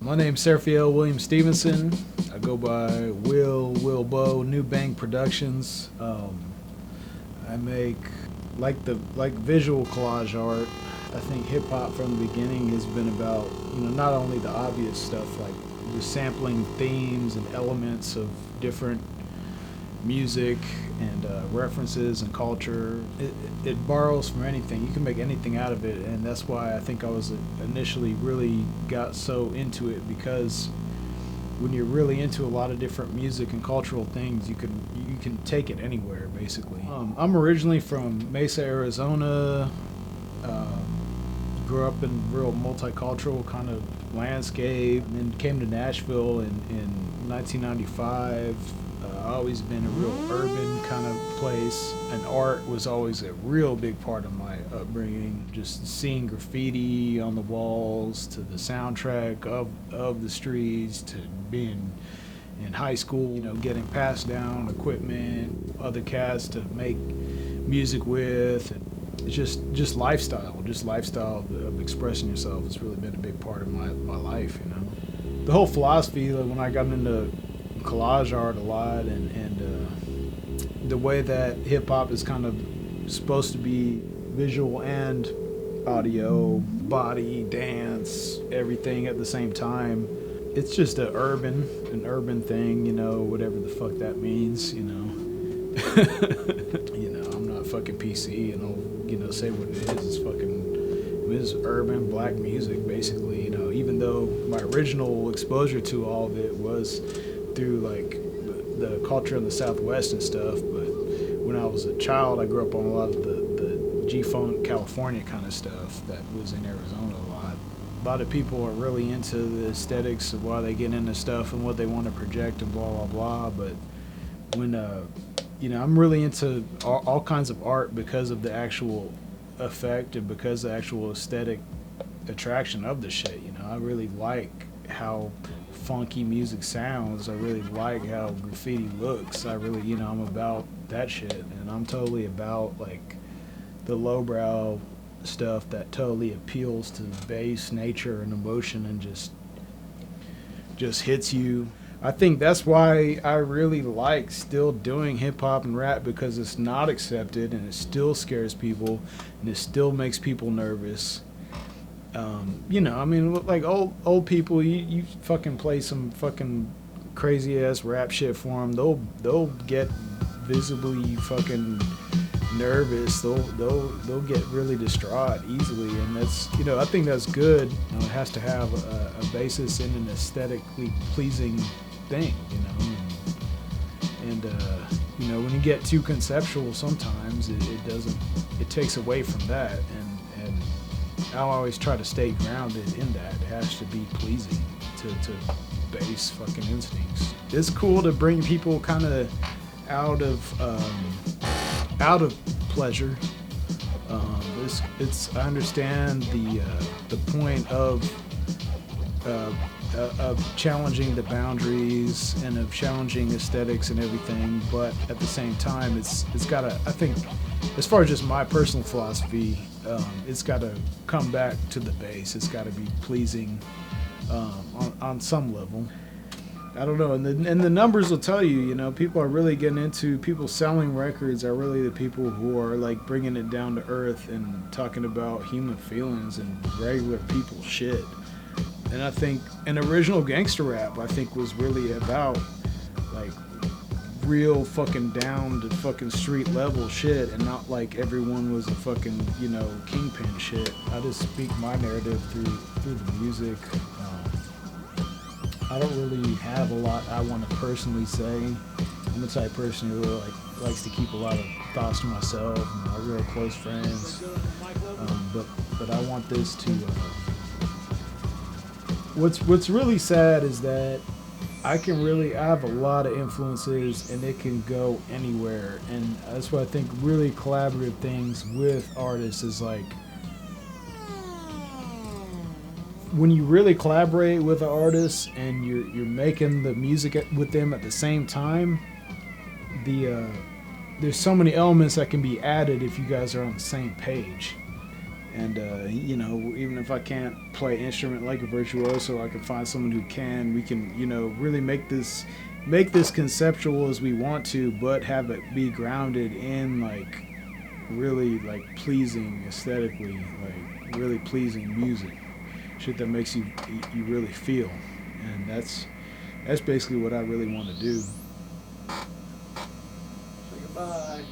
My name's Serfiel William Stevenson. I go by Will Bo, New Bang Productions. I make like visual collage art. I think hip hop from the beginning has been about, not only the obvious stuff like just sampling themes and elements of different music and references and culture. It borrows from anything. You can make anything out of it, and that's why I think I was initially really got so into it, because when you're really into a lot of different music and cultural things, you can take it anywhere basically. I'm originally from Mesa, Arizona. Grew up in real multicultural kind of landscape, and came to Nashville in 1995. Always been a real urban kind of place, and art was always a real big part of my upbringing. Just seeing graffiti on the walls, to the soundtrack of the streets, to being in high school, getting passed down equipment, other cats to make music with, and it's just lifestyle of expressing yourself has really been a big part of my life. The whole philosophy, like when I got into collage art a lot, and the way that hip hop is kind of supposed to be visual and audio, body, dance, everything at the same time. It's just an urban thing, whatever the fuck that means, I'm not fucking PC and I'll, say what it is. It's urban black music basically, even though my original exposure to all of it was through like the culture in the Southwest and stuff, but when I was a child I grew up on a lot of the G-Funk California kind of stuff that was in Arizona a lot. A lot of people are really into the aesthetics of why they get into stuff and what they want to project and blah blah blah, but when I'm really into all kinds of art because of the actual effect and because of the actual aesthetic attraction of the shit. I really like how funky music sounds. I really like how graffiti looks. I really, I'm about that shit, and I'm totally about like the lowbrow stuff that totally appeals to the base nature and emotion and just hits you. I think that's why I really like still doing hip hop and rap, because it's not accepted and it still scares people and it still makes people nervous. Like old people, you fucking play some fucking crazy ass rap shit for them, they'll get visibly fucking nervous. They'll get really distraught easily, and that's I think that's good. It has to have a basis in an aesthetically pleasing thing, and when you get too conceptual, sometimes it takes away from that, and I'll always try to stay grounded in that. It has to be pleasing to base fucking instincts. It's cool to bring people kind of out of pleasure. I understand the point of challenging the boundaries and of challenging aesthetics and everything, but at the same time, it's gotta, I think, as far as just my personal philosophy, it's gotta come back to the base. It's gotta be pleasing on some level. I don't know, and the numbers will tell you, people are really getting into, people selling records are really the people who are like bringing it down to earth and talking about human feelings and regular people shit. And I think an original gangster rap, I think, was really about like real fucking down to fucking street level shit, and not like everyone was a fucking, kingpin shit. I just speak my narrative through the music. I don't really have a lot I want to personally say. I'm the type of person who really likes to keep a lot of thoughts to myself and my real close friends. But I want this to. What's really sad is that I have a lot of influences and it can go anywhere, and that's why I think really collaborative things with artists is like, when you really collaborate with an artist and you're making the music with them at the same time, there's so many elements that can be added if you guys are on the same page. And you know, even if I can't play an instrument like a virtuoso, I can find someone who can. We can, you know, really make this conceptual as we want to, but have it be grounded in like really like pleasing aesthetically, like really pleasing music, shit that makes you really feel. And that's basically what I really want to do. Say goodbye.